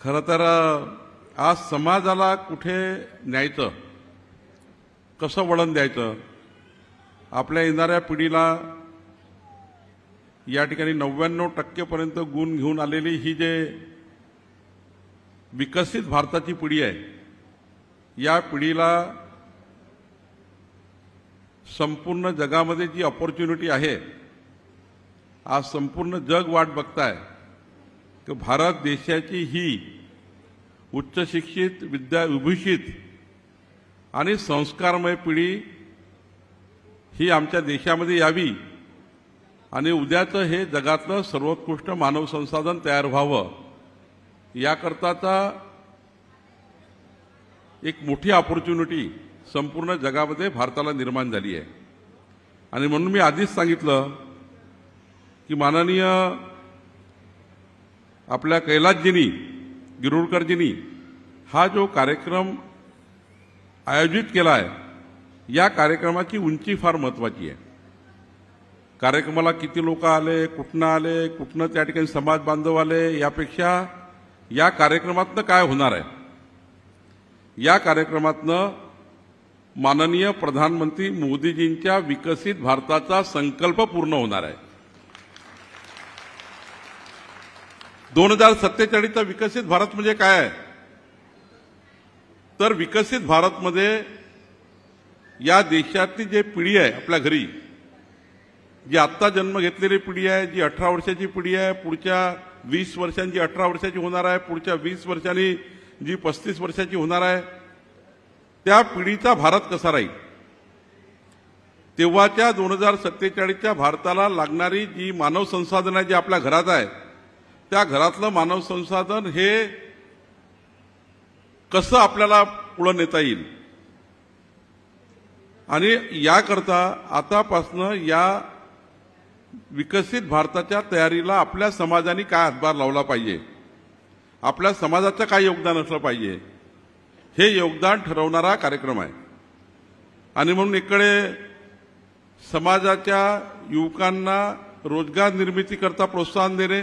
खरं तर आज समाजाला कुठे न्यायचं, कसं वळण द्यायचं, आपल्या येणाऱ्या पिढीला या ठिकाणी 99% गुण घेऊन आलेली ही जे विकसित भारताची पिढी आहे, या पिढीला संपूर्ण जगामध्ये जी अपॉर्च्युनिटी आहे, आज संपूर्ण जग वाट बघताय की भारत देशाची ही उच्च शिक्षित, विद्याविभूषित आणि संस्कारमय पिढी ही आमच्या देशामध्ये यावी आणि उद्याचं हे जगातलं सर्वोत्कृष्ट मानव संसाधन तयार व्हावं, याकरताचा एक मोठी अपॉर्च्युनिटी संपूर्ण जगामध्ये भारताला निर्माण झाली आहे. आणि म्हणून मी आधीच सांगितलं की माननीय आपल्या कैलासजींनी, गिरुडकरजींनी हा जो कार्यक्रम आयोजित केला आहे, या कार्यक्रमाची उंची फार महत्त्वाची आहे. कार्यक्रमाला किती लोक आले, कुठनं आले, कुठनं त्या ठिकाणी समाज बांधव आले, यापेक्षा या कार्यक्रमातनं काय होणार आहे, या कार्यक्रमातनं माननीय प्रधानमंत्री मोदीजींच्या विकसित भारताचा संकल्प पूर्ण होणार आहे. 2047चा विकसित भारत म्हणजे काय आहे, तर विकसित भारतमध्ये या देशातली जी पिढी आहे, आपल्या घरी जी आत्ता जन्म घेतलेली पिढी आहे, जी 18 वर्षाची पिढी आहे, पुढच्या 20 वर्षांची 18 वर्षाची होणार आहे, पुढच्या 20 वर्षांनी जी 35 वर्षाची होणार आहे, त्या पिढीचा भारत कसा राहील, तेव्हाच्या 2047च्या भारताला लागणारी जी मानव संसाधन आहे, जी आपल्या घरात आहे, त्या घरातलं मानव संसाधन हे कसं आपल्याला पुढे नेता येईल. आणि याकरता आतापासनं या विकसित भारताच्या तयारीला आपल्या समाजाने काय हातभार लावला पाहिजे, आपल्या समाजाचं काय योगदान असलं पाहिजे, हे योगदान ठरवणारा कार्यक्रम आहे. आणि म्हणून इकडे समाजाच्या युवकांना रोजगार निर्मितीकरता प्रोत्साहन देणे,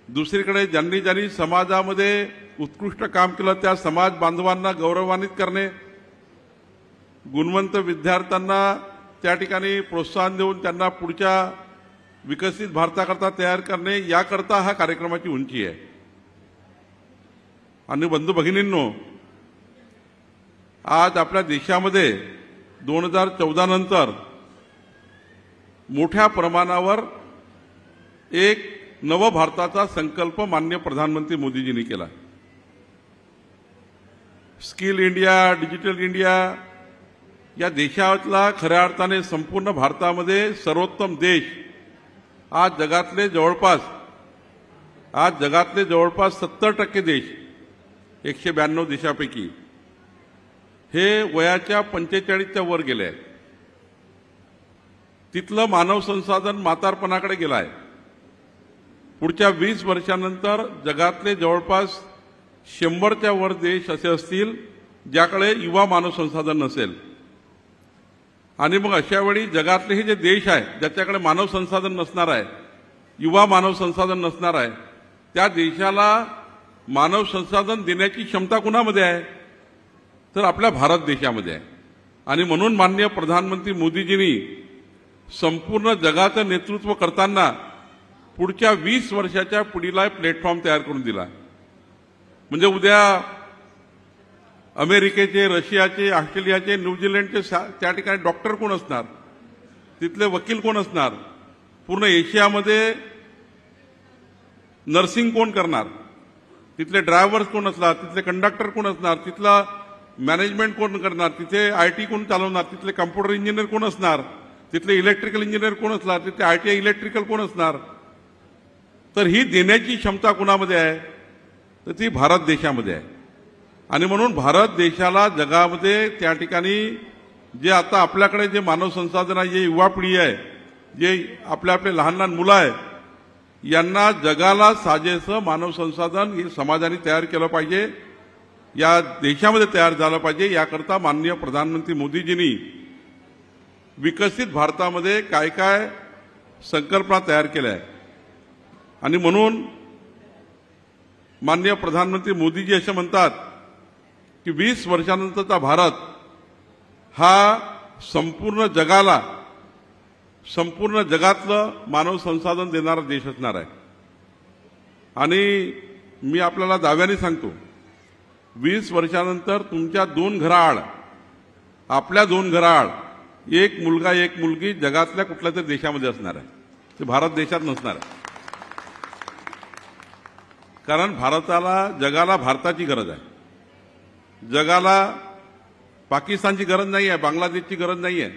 दुसरीकडे ज्यांनी ज्यांनी समाजामध्ये उत्कृष्ट काम केलं त्या समाज बांधवांना गौरवान्वित करणे, गुणवंत विद्यार्थ्यांना त्या ठिकाणी प्रोत्साहन देऊन त्यांना पुढच्या विकसित भारताकरता तयार करणे, याकरता हा कार्यक्रमाची उंची आहे. आणि बंधू भगिनींनो, आज आपल्या देशामध्ये 2014 नंतर मोठ्या प्रमाणावर एक नव भारताचा संकल्प माननीय प्रधानमंत्री मोदीजींनी केला. स्किल इंडिया, डिजिटल इंडिया, या देशातला खऱ्या अर्थाने संपूर्ण भारतामध्ये सर्वोत्तम देश आज जगातले जवळपास 70% देश 192 देशापैकी हे वयाच्या 45च्या वर गेले आहेत. तिथलं मानव संसाधन म्हातारपणाकडे गेलं आहे. पुढच्या 20 वर्षांनंतर जगातले जवळपास 100च्या वर देश असे असतील ज्याकडे युवा मानव संसाधन नसेल. आणि मग अशा वेळी जगातले हे जे देश आहे ज्याच्याकडे मानव संसाधन नसणार आहे, युवा मानव संसाधन नसणार आहे, त्या देशाला मानव संसाधन देण्याची क्षमता कुणामध्ये आहे, तर आपल्या भारत देशामध्ये आहे. आणि म्हणून माननीय प्रधानमंत्री मोदीजींनी संपूर्ण जगाचं नेतृत्व करताना पुढच्या 20 वर्षाच्या पिढीला प्लॅटफॉर्म तयार करून दिला. म्हणजे उद्या अमेरिकेचे, रशियाचे, ऑस्ट्रेलियाचे, न्यूझीलंडचे त्या ठिकाणी डॉक्टर कोण असणार, तिथले वकील कोण असणार, पूर्ण एशियामध्ये नर्सिंग कोण करणार, तिथले ड्रायव्हर्स कोण असणार, तिथले कंडक्टर कोण असणार, तिथला मॅनेजमेंट कोण करणार, तिथे IT कोण चालवणार, तिथले कॉम्प्युटर इंजिनियर कोण असणार, तिथले इलेक्ट्रिकल इंजिनियर कोण असणार, तिथले ITI इलेक्ट्रिकल कोण असणार. तर ही देण्याची क्षमता कुणामध्ये आहे, तर ती भारत देशामध्ये आहे. आणि म्हणून भारत देशाला जगामध्ये त्या ठिकाणी जे आता आपल्याकडे जे मानव संसाधन आहे, जे युवा पिढी आहे, जे आपले लहान लहान मुलं आहे, यांना जगाला साजेसं मानव संसाधन हे समाजाने तयार केलं पाहिजे, या देशामध्ये तयार झालं पाहिजे. याकरता माननीय प्रधानमंत्री मोदीजींनी विकसित भारतामध्ये काय काय संकल्पना तयार केल्या आहे. आणि म्हणून माननीय प्रधानमंत्री मोदीजी असे म्हणतात की 20 वर्षानंतरचा भारत हा संपूर्ण जगातलं मानव संसाधन देणारा देश असणार आहे. आणि मी आपल्याला दाव्याने सांगतो 20 वर्षानंतर तुमच्या 2 घराआड आपल्या 2 घराआड एक मुलगा एक मुलगी जगातल्या कुठल्या तरी देशामध्ये असणार आहे. ते भारत देशात नसणार आहे. कारण जगाला भारताची गरज आहे. जगाला पाकिस्तानची गरज नाही आहे, बांगलादेशची गरज नाही आहे.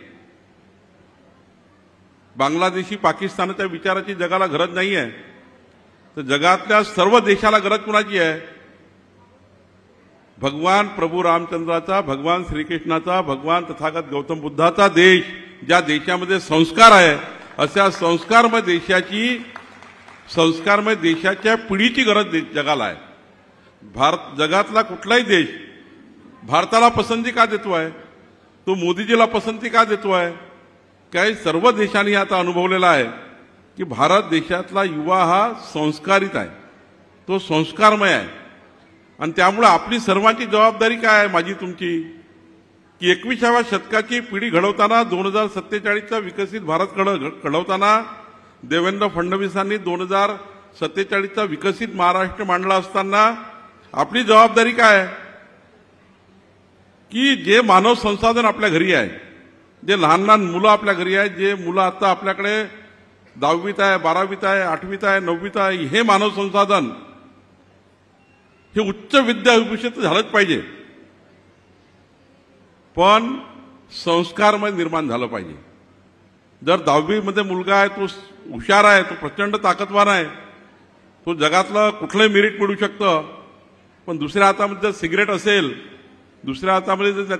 बांगलादेशी पाकिस्तानाच्या विचाराची जगाला गरज नाही आहे. तर जगातल्या सर्व देशाला गरज कुणाची आहे? भगवान प्रभू रामचंद्राचा, भगवान श्रीकृष्णाचा, भगवान तथागत गौतम बुद्धाचा देश, ज्या देशामध्ये संस्कार आहे, अशा संस्कारमय देशाच्या पिढीची गरज जगाला आहे. जगातला कुठलाही देश भारताला पसंती का देतोय? तो मोदीजीला पसंती का देतोय? काही सर्व देशांनी आता अनुभवलेला आहे की भारत देशातला युवा हा संस्कारित आहे, तो संस्कारमय आहे. आणि त्यामुळे आपली सर्वांची जबाबदारी काय आहे, माझी तुमची, की 21व्या शतकाची पिढी घडवताना 2047चा विकसित भारत घडवताना देवेंद्र फडणवीसांनी 2047चा विकसित महाराष्ट्र मांडला असताना आपली जबाबदारी काय आहे की जे मानव संसाधन आपल्या घरी आहे, जे लहान लहान मुलं आपल्या घरी आहेत, जे मुलं आता आपल्याकडे 10वीत आहे, 12वीत आहे, 8वीत आहे, 9वीत आहे, हे मानव संसाधन हे उच्च विद्याभूषित झालंच पाहिजे. पण संस्कारमय निर्माण झालं पाहिजे. जर 10वीमध्ये मुलगा आहे, तो हुशार आहे, तो प्रचंड ताकदवान आहे, तो जगातलं कुठलंही मेरिट मिळू शकतं. पण दुसऱ्या हातामध्ये जर सिगरेट असेल, दुसऱ्या हातामध्ये जर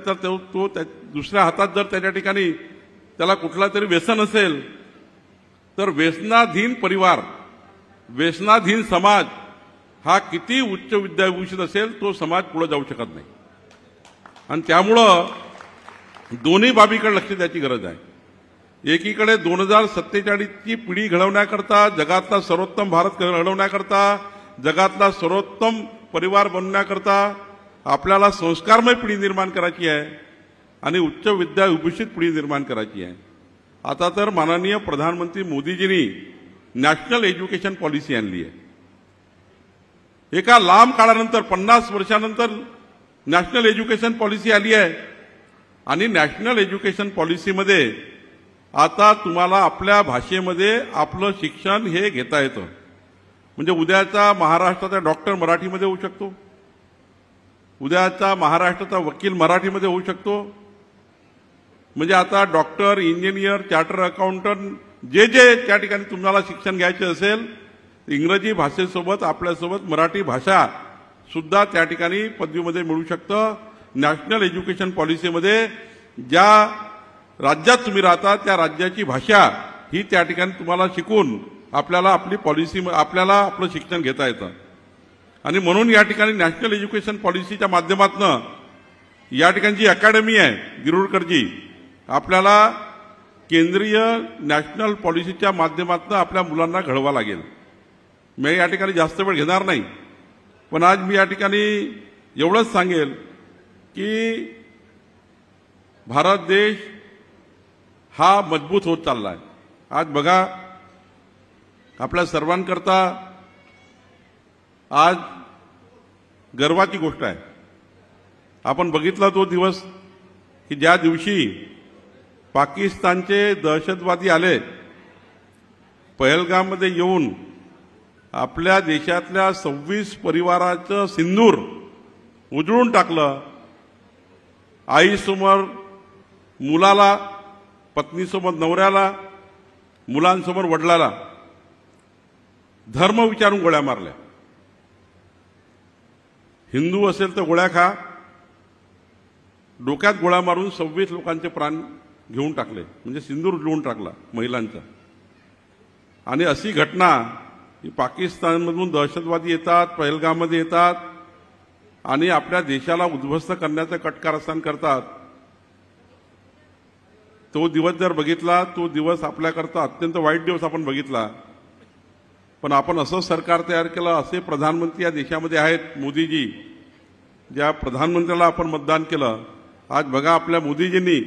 दुसऱ्या हातात जर त्याच्या ठिकाणी त्याला कुठला तरी व्यसन असेल, तर व्यसनाधीन परिवार, व्यसनाधीन समाज हा किती उच्च विद्याभूषित असेल, तो समाज पुढे जाऊ शकत नाही. आणि त्यामुळं दोन्ही बाबीकडे लक्ष द्यायची गरज आहे. एकीकडे 2047ची पिढी घडवण्याकरता, जगातला सर्वोत्तम भारत घडवण्याकरता, जगातला सर्वोत्तम परिवार बनवण्याकरता आपल्याला संस्कारमय पिढी निर्माण करायची आहे आणि उच्च विद्याभूषित पिढी निर्माण करायची आहे. आता तर माननीय प्रधानमंत्री मोदीजींनी नॅशनल एज्युकेशन पॉलिसी आणली आहे. एका लांब काळानंतर 50 वर्षानंतर नॅशनल एज्युकेशन पॉलिसी आली आहे. आणि नॅशनल एज्युकेशन पॉलिसीमध्ये आता तुम्हाला आपल्या भाषेमध्ये आपलं शिक्षण हे घेता येतं. म्हणजे उद्याचा महाराष्ट्राचा डॉक्टर मराठीमध्ये होऊ शकतो, उद्याचा महाराष्ट्राचा वकील मराठीमध्ये होऊ शकतो. म्हणजे आता डॉक्टर, इंजिनियर, चार्टर अकाउंटंट जे त्या ठिकाणी तुम्हाला शिक्षण घ्यायचे असेल, इंग्रजी भाषेसोबत आपल्यासोबत मराठी भाषा सुद्धा त्या ठिकाणी पदवीमध्ये मिळू शकतं. नॅशनल एज्युकेशन पॉलिसीमध्ये ज्या राज्यात तुम्ही राहता त्या राज्याची भाषा ही त्या ठिकाणी तुम्हाला शिकून आपल्याला आपलं शिक्षण घेता येतं. आणि म्हणून या ठिकाणी नॅशनल एज्युकेशन पॉलिसीच्या माध्यमातून या ठिकाणी जी अकॅडमी आहे गिरुडकरजी, आपल्याला केंद्रीय नॅशनल पॉलिसीच्या माध्यमातून आपल्या मुलांना घडवा लागेल. मी या ठिकाणी जास्त वेळ घेणार नाही, पण आज मी या ठिकाणी एवढंच सांगेल की भारत देश हा मजबूत होत चालला आहे. आज बघा, आपल्या सर्वांकरता आज गर्वाची गोष्ट आहे. आपण बघितला तो दिवस की ज्या दिवशी पाकिस्तानचे दहशतवादी आले, पहलगाममध्ये येऊन आपल्या देशातल्या 26 परिवाराचं सिंदूर उजळून टाकलं. आईसमोर मुलाला, पत्नीसमोर नवऱ्याला, मुलांसमोर वडिलाला धर्म विचारून गोळ्या मारल्या. हिंदू असेल तर गोळ्या खा, डोक्यात गोळ्या मारून 26 लोकांचे प्राण घेऊन टाकले, म्हणजे सिंदूर उजळून टाकला महिलांचा. आणि अशी घटना की पाकिस्तानमधून दहशतवादी येतात, पहलगाममध्ये येतात आणि आपल्या देशाला उद्ध्वस्त करण्याचं कटकारस्थान करतात. तो दिवस जर बघितला, तो दिवस आपल्याकरता अत्यंत वाईट दिवस आपण बघितला. पण आपण असं सरकार तयार केलं, असे प्रधानमंत्री या देशामध्ये आहेत मोदीजी, ज्या प्रधानमंत्र्याला आपण मतदान केलं. आज बघा आपल्या मोदीजींनी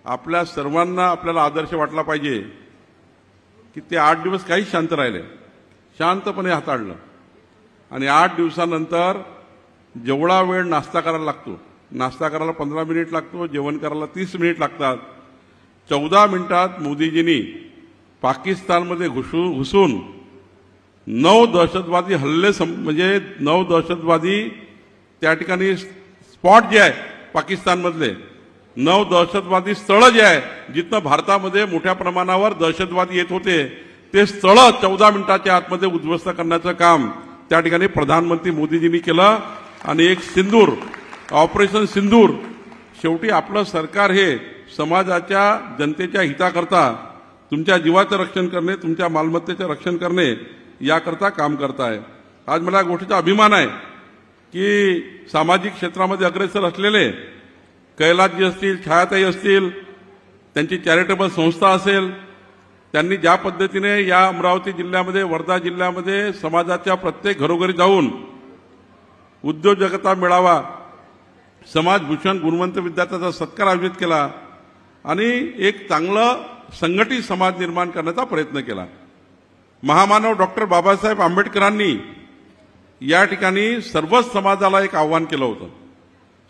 आपल्या सर्वांना आपल्याला आदर्श वाटला पाहिजे की ते 8 दिवस काहीच शांत राहिले, शांतपणे हाताळलं. आणि 8 दिवसानंतर जेवढा वेळ नाश्ता करायला लागतो, नाश्ता करायला 15 मिनिट लागतो, जेवण करायला 30 मिनिट लागतात, 14 मिनिटात मोदीजींनी पाकिस्तानमध्ये घुसून 9 दहशतवादी हल्ले म्हणजे 9 दहशतवादी त्या ठिकाणी स्पॉट जे आहे पाकिस्तानमधले 9 दहशतवादी स्थळं जे आहे जिथं भारतामध्ये मोठ्या प्रमाणावर दहशतवादी येत होते, ते स्थळं 14 मिनिटाच्या आतमध्ये उद्ध्वस्त करण्याचं काम त्या ठिकाणी प्रधानमंत्री मोदीजींनी केलं. आणि एक सिंदूर, ऑपरेशन सिंदूर, शेवटी आपलं सरकार हे समाजाच्या जनतेच्या हिताकरता तुमच्या जीवाचं रक्षण करणे, तुमच्या मालमत्तेचं रक्षण करणे याकरता काम करत आहे. आज मला या गोष्टीचा अभिमान आहे की सामाजिक क्षेत्रामध्ये अग्रेसर असलेले कैलासजी असतील, छायाताई असतील, त्यांची चॅरिटेबल संस्था असेल, त्यांनी ज्या पद्धतीने या अमरावती जिल्ह्यामध्ये, वर्धा जिल्ह्यामध्ये समाजाच्या प्रत्येक घरोघरी जाऊन उद्योजकता मेळावा, समाजभूषण गुणवंत विद्यार्थ्याचा सत्कार आयोजित केला आणि एक चांगलं संघटित समाज निर्माण करण्याचा प्रयत्न केला. महामानव डॉक्टर बाबासाहेब आंबेडकरांनी या ठिकाणी सर्वच समाजाला एक आव्हान केलं होतं,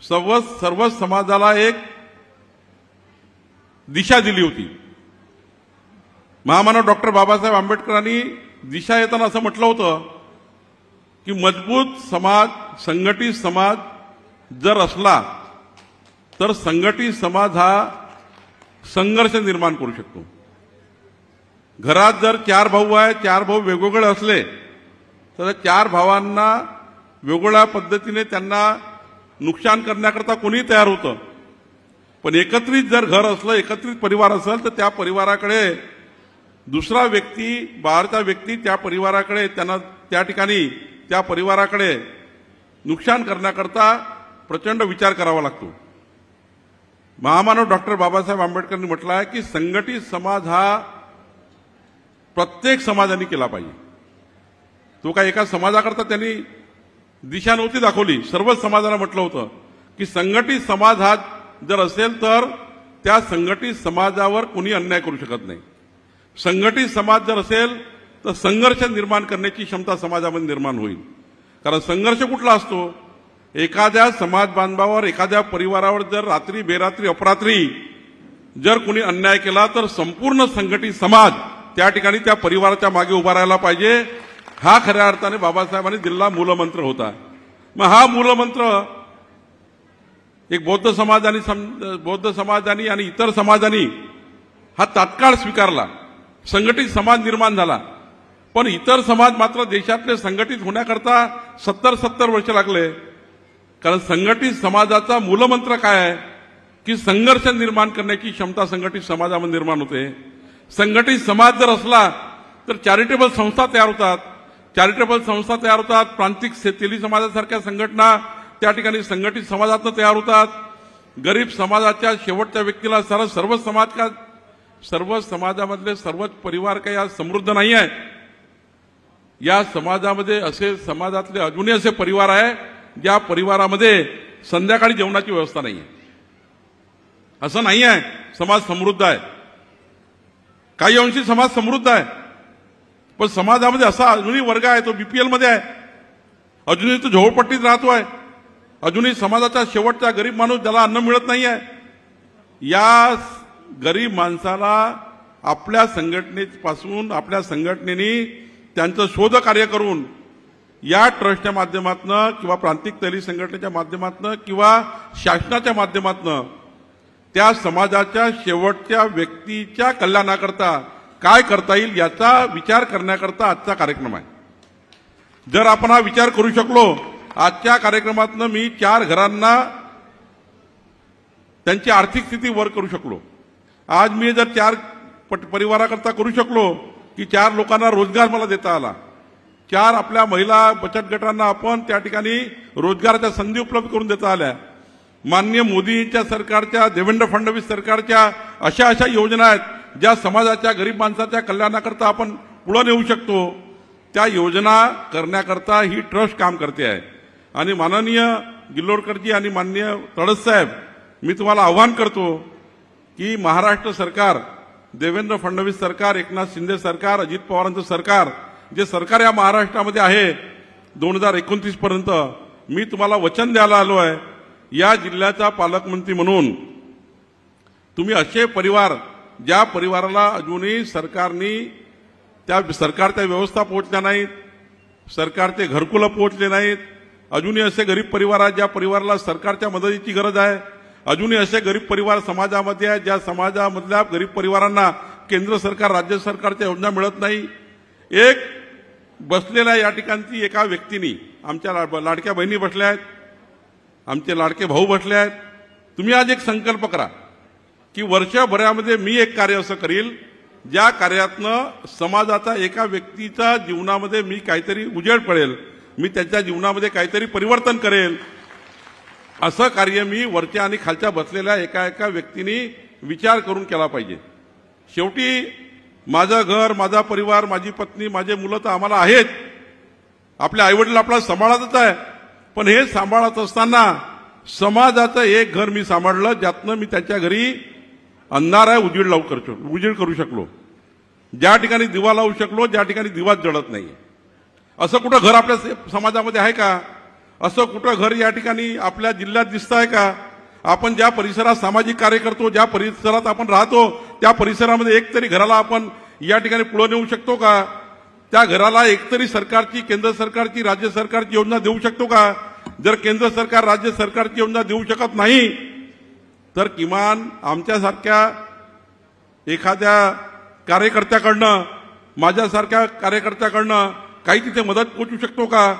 सर्वच समाजाला एक दिशा दिली होती. महामानव डॉक्टर बाबासाहेब आंबेडकरांनी दिशा येताना असं म्हटलं होतं की मजबूत समाज, संघटित समाज जर असला तर संघटित समाज हा संघर्ष निर्माण करू शकतो. घरात जर 4 भाऊ आहे, 4 भाऊ वेगवेगळे असले तर 4 भावांना वेगवेगळ्या पद्धतीने त्यांना नुकसान करण्याकरता कोणी तयार होतं. पण एकत्रित जर घर असलं, एकत्रित परिवार असेल तर त्या परिवाराकडे दुसरा व्यक्ती, बाहेरचा व्यक्ती त्या परिवाराकडे, त्यांना त्या ठिकाणी त्या परिवाराकडे नुकसान करण्याकरता प्रचंड विचार करावा लागतो. महामानव डॉक्टर बाबासाहेब आंबेडकरांनी म्हटलं आहे की संघटित समाज हा प्रत्येक समाजाने केला पाहिजे. तो काय एका समाजाकरता त्यांनी दिशा नव्हती दाखवली, सर्वच समाजाला म्हटलं होतं की संघटित समाज हा जर असेल तर त्या संघटित समाजावर कोणी अन्याय करू शकत नाही. संघटित समाज जर असेल तर संघर्ष निर्माण करण्याची क्षमता समाजामध्ये निर्माण होईल. कारण संघर्ष कुठला असतो, एखाद्या समाज बांधवावर, एखाद्या परिवारावर जर रात्री बेरात्री अपरात्री जर कोणी अन्याय केला तर संपूर्ण संघटित समाज त्या ठिकाणी त्या परिवाराच्या मागे उभा राहायला पाहिजे. हा खऱ्या अर्थाने बाबासाहेबांनी दिलेला मूलमंत्र होता. मग हा मूलमंत्र एक बौद्ध समाजाने आणि इतर समाजांनी हा तात्काळ स्वीकारला, संघटित समाज निर्माण झाला. पण इतर समाज मात्र देशातले संघटित होण्याकरता 70 वर्ष लागले. कारण संघटित समाजाचा मूलमंत्र काय आहे की संघर्ष निर्माण करण्याची क्षमता संघटित समाजामध्ये निर्माण होते. संघटित समाज जर असला तर चॅरिटेबल संस्था तयार होतात, प्रांतिक तेली समाजासारख्या संघटना त्या ठिकाणी संघटित समाजातून तयार होतात. गरीब समाजाच्या शेवटच्या व्यक्तीला सर्व समाजामधले सर्वच परिवार काही आज समृद्ध नाही आहे. या समाजामध्ये असे समाजातले अजूनही असे परिवार आहे ज्या परिवारामध्ये संध्याकाळी जेवणाची व्यवस्था नाही आहे. असं नाही आहे समाज समृद्ध आहे, काही अंशी समाज समृद्ध आहे, पण समाजामध्ये असा अजूनही वर्ग आहे तो बीपीएल मध्ये आहे, अजूनही तो झोपडपट्टीत राहतो आहे, अजूनही समाजाचा शेवटचा गरीब माणूस ज्याला अन्न मिळत नाही आहे. या गरीब माणसाला आपल्या संघटनेपासून, आपल्या संघटनेने त्यांचं शोध कार्य करून या ट्रस्टच्या माध्यमातून किंवा प्रांतिक तैली संघटनेच्या माध्यमातून किंवा शासनाच्या माध्यमातून त्या समाजाच्या शेवटच्या व्यक्तीच्या कल्याणाकरता काय करता येईल याचा विचार करण्याकरता आजचा कार्यक्रम आहे. जर आपण हा विचार करू शकलो, आजच्या कार्यक्रमातून मी 4 घरांना त्यांची आर्थिक स्थिती वर करू शकलो, आज मी जर 4 परिवाराकरता करू शकलो की 4 लोकांना रोजगार मला देता आला, 4 आपल्या महिला बचत गटांना आपण त्या ठिकाणी रोजगाराच्या संधी उपलब्ध करून देता आल्या. माननीय मोदींच्या सरकारच्या, देवेंद्र फडणवीस सरकारच्या अशा योजना आहेत ज्या समाजाच्या गरीब माणसाच्या कल्याणाकरता आपण पुढे नेऊ शकतो त्या योजना करण्याकरता ही ट्रस्ट काम करते आहे. आणि माननीय गिल्लोरकरजी आणि माननीय तडस साहेब, मी तुम्हाला आव्हान करतो की महाराष्ट्र सरकार, देवेंद्र फडणवीस सरकार, एकनाथ शिंदे सरकार, अजित पवारांचं सरकार, जे सरकार या महाराष्ट्रामध्ये आहे 2029 पर्यंत, मी तुम्हाला वचन द्यायला आलो आहे, या जिल्ह्याचा पालकमंत्री म्हणून तुम्ही असे परिवार, ज्या परिवाराला अजूनही सरकारच्या व्यवस्था पोहोचल्या नाहीत, सरकारचे घरकुलं पोहोचले नाहीत, अजूनही असे गरीब परिवार आहेत ज्या परिवाराला सरकारच्या मदतीची गरज आहे, अजूनही असे गरीब परिवार समाजामध्ये आहेत ज्या समाजामधल्या गरीब परिवारांना केंद्र सरकार, राज्य सरकारच्या योजना मिळत नाही. एक बसलेल्या या ठिकाणची एका व्यक्तीनी, आमच्या लाडक्या बहिणी बसल्या आहेत, आमचे लाडके भाऊ बसले आहेत, तुम्ही आज एक संकल्प करा की वर्षभरामध्ये मी एक कार्य असं करील ज्या कार्यातनं समाजाचा, एका व्यक्तीच्या जीवनामध्ये मी काहीतरी उजेड पडेल, मी त्याच्या जीवनामध्ये काहीतरी परिवर्तन करेल. असं कार्य मी वरच्या आणि खालच्या बसलेल्या एका एका व्यक्तीने विचार करून केला पाहिजे. शेवटी माझं घर, माझा परिवार, माझी पत्नी, माझे मुलं तर आम्हाला आहेत, आपले आईवडील आपला सांभाळतच आहे, पण हे सांभाळत असताना समाजाचं एक घर मी सांभाळलं ज्यातनं मी त्याच्या घरी अंधार आहे उजेड करू शकलो, ज्या ठिकाणी दिवा लावू शकलो, ज्या ठिकाणी दिवाच जळत नाही. असं कुठं घर आपल्या समाजामध्ये आहे का? असं कुठं घर या ठिकाणी आपल्या जिल्ह्यात दिसत आहे का? आपण ज्या परिसरात सामाजिक कार्य करतो, ज्या परिसरात आपण राहतो, त्या परिसरामध्ये एकतरी घराला आपण या ठिकाणी पुढे नेऊ शकतो का? त्या घराला एकतरी सरकारची, केंद्र सरकारची, राज्य सरकारची योजना देऊ शकतो का? जर केंद्र सरकार, राज्य सरकारची योजना देऊ शकत नाही तर किमान आमच्यासारख्या एखाद्या कार्यकर्त्याकडनं, माझ्यासारख्या कार्यकर्त्याकडनं काही तिथे मदत पोहोचू शकतो का?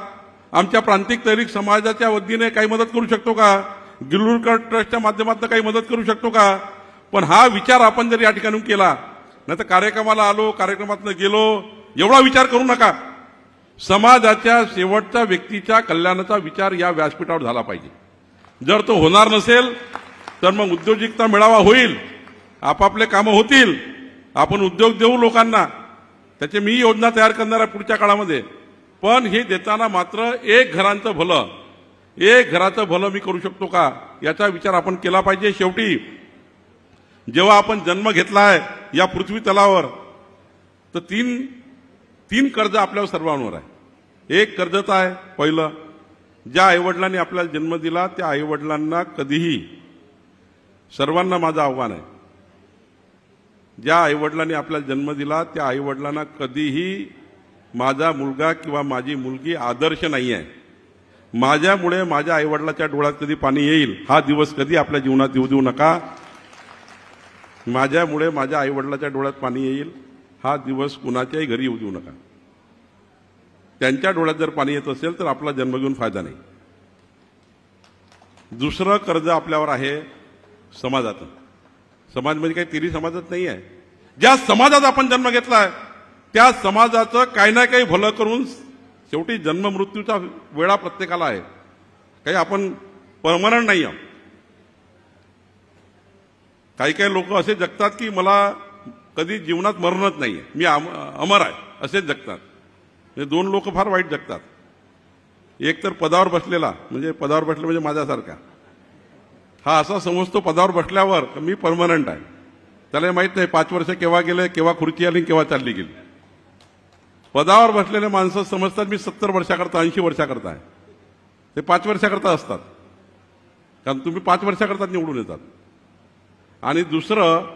आमच्या प्रांतिक तहरीक समाजाच्या वतीने काही मदत करू शकतो का? गिल्लोरकर ट्रस्टच्या माध्यमातून काही मदत करू शकतो का? पण हा विचार आपण जर या ठिकाणी केला, नाही तर कार्यक्रमाला आलो, कार्यक्रमातून गेलो, एवढा विचार करू नका. समाजाच्या शेवटच्या व्यक्तीच्या कल्याणाचा विचार या व्यासपीठावर झाला पाहिजे. जर तो होणार नसेल तर मग उद्योजकता मेळावा होईल, आपापले कामं होतील, आपण उद्योग देऊ लोकांना, त्याची मी योजना तयार करणार आहे पुढच्या काळामध्ये. पण हे देताना मात्र एक घराचं भलं मी करू शकतो का याचा विचार आपण केला पाहिजे. शेवटी जेव्हा आपण जन्म घेतला आहे या पृथ्वी तलावर, तर तीन कर्ज आपल्यावर सर्वांवर आहे. एक कर्ज तर आहे पहिलं, ज्या आईवडिलांनी आपल्याला जन्म दिला त्या आईवडिलांना कधीही, सर्वांना माझं आव्हान आहे, ज्या आईवडिलांनी आपल्याला जन्म दिला त्या आईवडिलांना कधीही माझा मुलगा किंवा माझी मुलगी आदर्श नाही आहे, माझ्यामुळे माझ्या आईवडिलाच्या डोळ्यात कधी पाणी येईल हा दिवस कधी आपल्या जीवनात येऊ देऊ नका. माझ्यामुळे माझ्या आईवडिलाच्या डोळ्यात पाणी येईल हा दिवस कुणाच्याही घरी येऊ देऊ नका. त्यांच्या डोळ्यात जर पाणी येत असेल तर आपला जन्म घेऊन फायदा नाही. दुसरं कर्ज आपल्यावर आहे समाजाचं. समाज म्हणजे काही तिरी समाजात नाही आहे. ज्या समाजात आपण जन्म घेतलाय त्या समाजाचं काही ना काही भलं करून, शेवटी जन्म मृत्यूचा वेळा प्रत्येकाला आहे, काही आपण परमनंट नाही आहोत. काही काही लोक असे जगतात की मला कधी जीवनात मरणच नाहीये, मी अमर आहे असेच जगतात. हे दोन लोक फार वाईट जगतात. एक तर पदावर बसलेला, म्हणजे माझ्यासारखा, हा असा समजतो पदावर बसल्यावर मी परमनंट आहे. त्याला माहित नाही 5 वर्ष केव्हा गेले, केव्हा खुर्ची आली, केव्हा चालली गेली. पदावर बसलेले माणसं समजतात मी 70 वर्षाकरता, 80 वर्षाकरता आहे. ते 5 वर्षाकरता असतात, कारण तुम्ही 5 वर्षाकरता निवडून येतात. आणि दुसरं,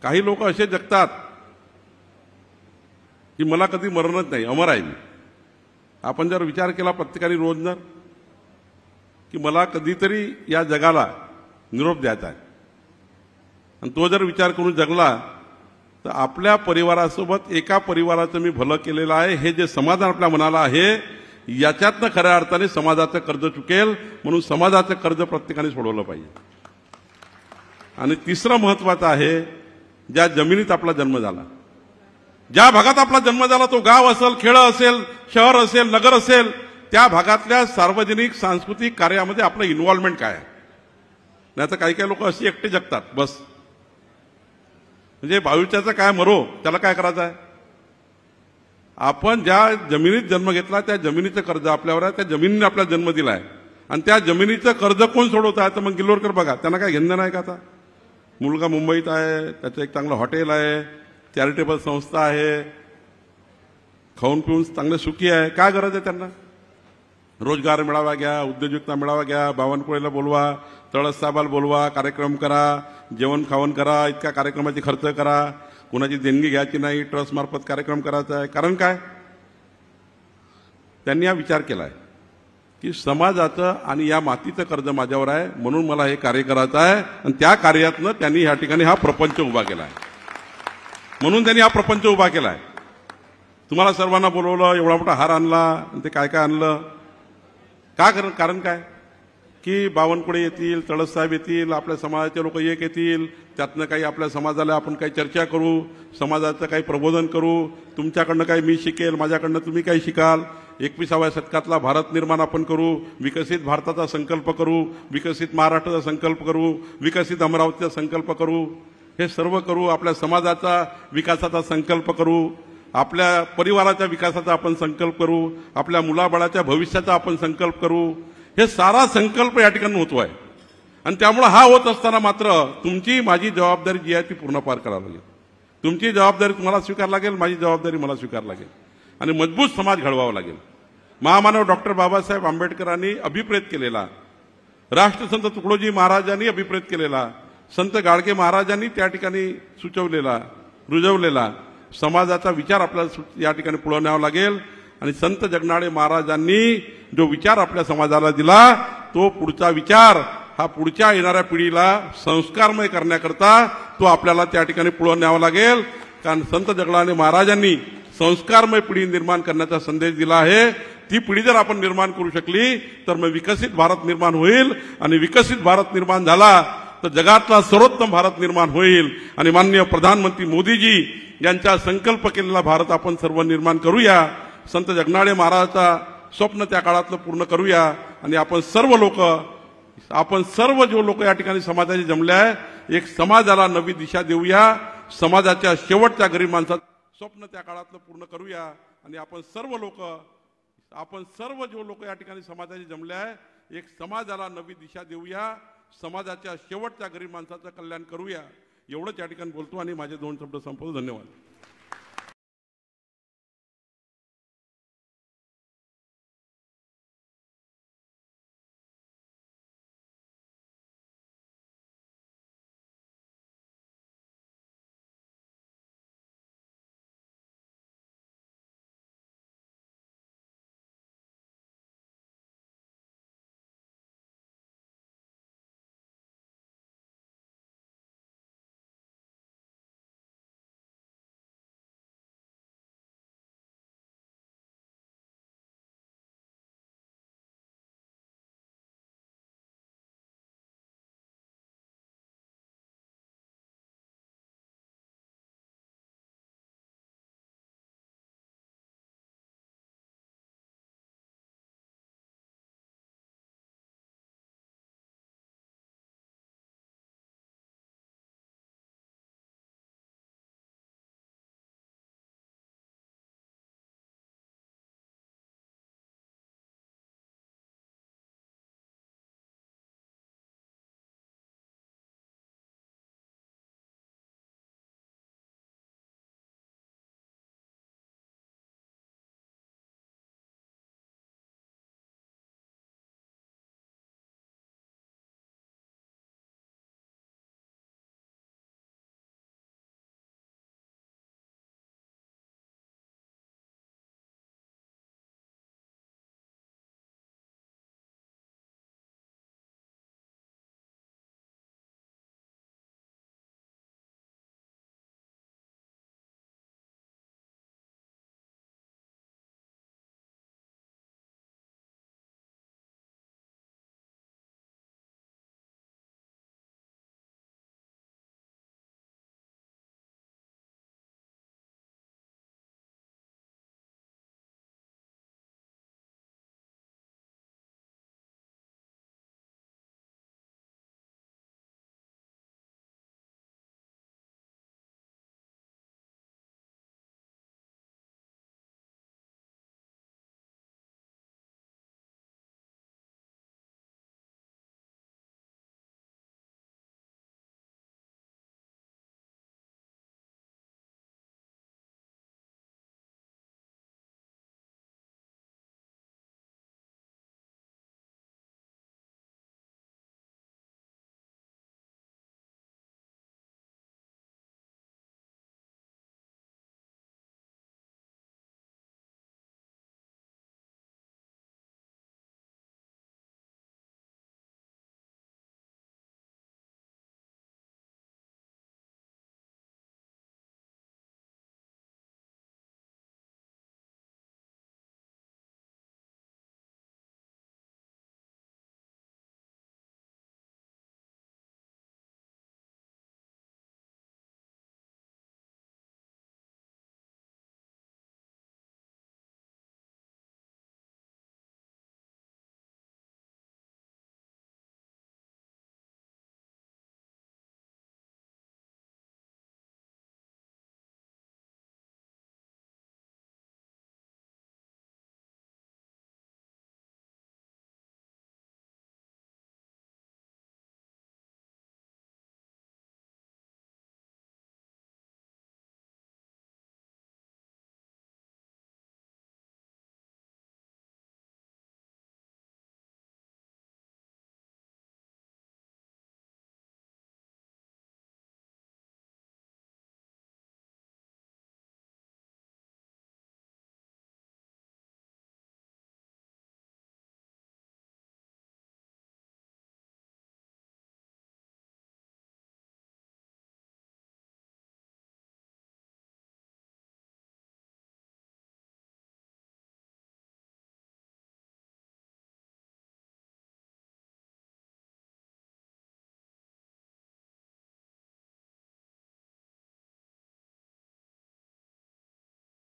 काही लोक असे जगतात की मला कधी मरणच नाही, अमर आहे मी. आपण जर विचार केला प्रत्येकाने रोज जर की मला कधीतरी या जगाला निरोप द्यायचा आहे, आणि तो जर विचार करून जगला तर आपल्या परिवारासोबत एका परिवाराचं मी भलं केलेलं आहे हे जे समाधान आपल्या मनाला आहे, याच्यातनं खऱ्या अर्थाने समाजाचं कर्ज चुकेल. म्हणून समाजाचं कर्ज प्रत्येकाने सोडवलं पाहिजे. आणि तिसरं महत्वाचं आहे, ज्या जमिनीत आपला जन्म झाला, ज्या भागात आपला जन्म झाला, तो गाव असेल, खेडं असेल, शहर असेल, नगर असेल, त्या भागातल्या सार्वजनिक सांस्कृतिक कार्यामध्ये आपलं इन्व्हॉल्वमेंट काय आहे. नाही तर काही काही लोक अशी एकटे जगतात, बस म्हणजे भाविच्याचं काय मरो, त्याला काय करायचं आहे. आपण ज्या जमिनीत जन्म घेतला त्या जमिनीचं कर्ज आपल्यावर आहे, त्या जमिनीने आपल्याला जन्म दिलाय आणि त्या जमिनीचं कर्ज कोण सोडवत आहे? तर मग गिल्लोरकर बघा, त्यांना काय घेणं नाही का? आता मुलगा मुंबईत आहे, त्याचं एक चांगलं हॉटेल आहे, चॅरिटेबल संस्था आहे, खाऊन पिऊन चांगले सुखी आहे. काय गरज आहे त्यांना? रोजगार मिळावा घ्या, उद्योजकता मिळावा घ्या, बावनकुळेला बोलवा, तळस साहेबाला बोलवा, कार्यक्रम करा, जेवण खावण करा, इतक्या कार्यक्रमाची खर्च करा, कुणाची देणगी घ्यायची नाही, ट्रस्ट मार्फत कार्यक्रम करायचा आहे. कारण काय? त्यांनी हा विचार केलाय की समाजाचं आणि या मातीचं कर्ज माझ्यावर आहे, म्हणून मला हे कार्य करायचं आहे आणि त्या कार्यातनं त्यांनी या ठिकाणी हा प्रपंच उभा केलाय. म्हणून त्यांनी हा प्रपंच उभा केलाय. तुम्हाला सर्वांना बोलवलं, एवढा मोठा हार आणला आणि ते काय काय आणलं? कारण काय? की बावनकुळे येतील, तळस साहेब येतील, आपल्या समाजाचे लोक एक येतील, त्यातनं काही आपल्या समाजाला आपण काही चर्चा करू, समाजाचं काही प्रबोधन करू, तुमच्याकडनं काही मी शिकेल, माझ्याकडनं तुम्ही काही शिकाल, 21व्या शतकातला भारत निर्माण आपण करू, विकसित भारताचा संकल्प करू, विकसित महाराष्ट्राचा संकल्प करू, विकसित अमरावतीचा संकल्प करू, हे सर्व करू, आपल्या समाजाचा विकासाचा संकल्प करू, आपल्या परिवाराच्या विकासाचा आपण संकल्प करू, आपल्या मुलाबाळाच्या भविष्याचा आपण संकल्प करू. हे सारा संकल्प या ठिकाणी होतोय आणि त्यामुळे हा होत असताना मात्र तुमची माझी जबाबदारी जी आहे ती पूर्ण पार करावी लागेल. तुमची जबाबदारी तुम्हाला स्वीकारावी लागेल, माझी जबाबदारी मला स्वीकारावी लागेल आणि मजबूत समाज घडवावा लागेल. महामानव डॉक्टर बाबासाहेब आंबेडकरांनी अभिप्रेत केलेला, राष्ट्रसंत तुकडोजी महाराजांनी अभिप्रेत केलेला, संत गाडगे महाराजांनी त्या ठिकाणी सुचवलेला, रुजवलेला समाजाचा विचार आपल्याला या ठिकाणी पुढे न्यावा लागेल आणि संत जगनाडे महाराजांनी जो विचार आपल्या समाजाला दिला तो पुढचा विचार हा पुढच्या येणाऱ्या पिढीला संस्कारमय करण्याकरता तो आपल्याला त्या ठिकाणी पुढे न्यावा लागेल. कारण संत जगनाडे महाराजांनी संस्कारमय पिढी निर्माण करण्याचा संदेश दिला आहे. ती पिढी जर आपण निर्माण करू शकली तर मग विकसित भारत निर्माण होईल आणि विकसित भारत निर्माण झाला तर जगातला सर्वोत्तम भारत निर्माण होईल आणि माननीय प्रधानमंत्री मोदीजी यांचा संकल्प केलेला भारत आपण सर्व निर्माण करूया. संत जगनाडे महाराजाचा स्वप्न त्या काळातलं पूर्ण करूया आणि आपण सर्व जो लोक या ठिकाणी समाजाचे जमले आहे, एक समाजाला नवी दिशा देऊया. समाजाच्या शेवटच्या गरीब माणसाचं स्वप्न त्या काळातलं पूर्ण करूया आणि आपण सर्व जो लोक या ठिकाणी समाजाचे जमले आहे, एक समाजाला नवी दिशा देऊया. समाजाच्या शेवटच्या गरीब माणसाचं कल्याण करूया. एवढंच या ठिकाणी बोलतो आणि माझे 2 शब्द संपवतो. धन्यवाद.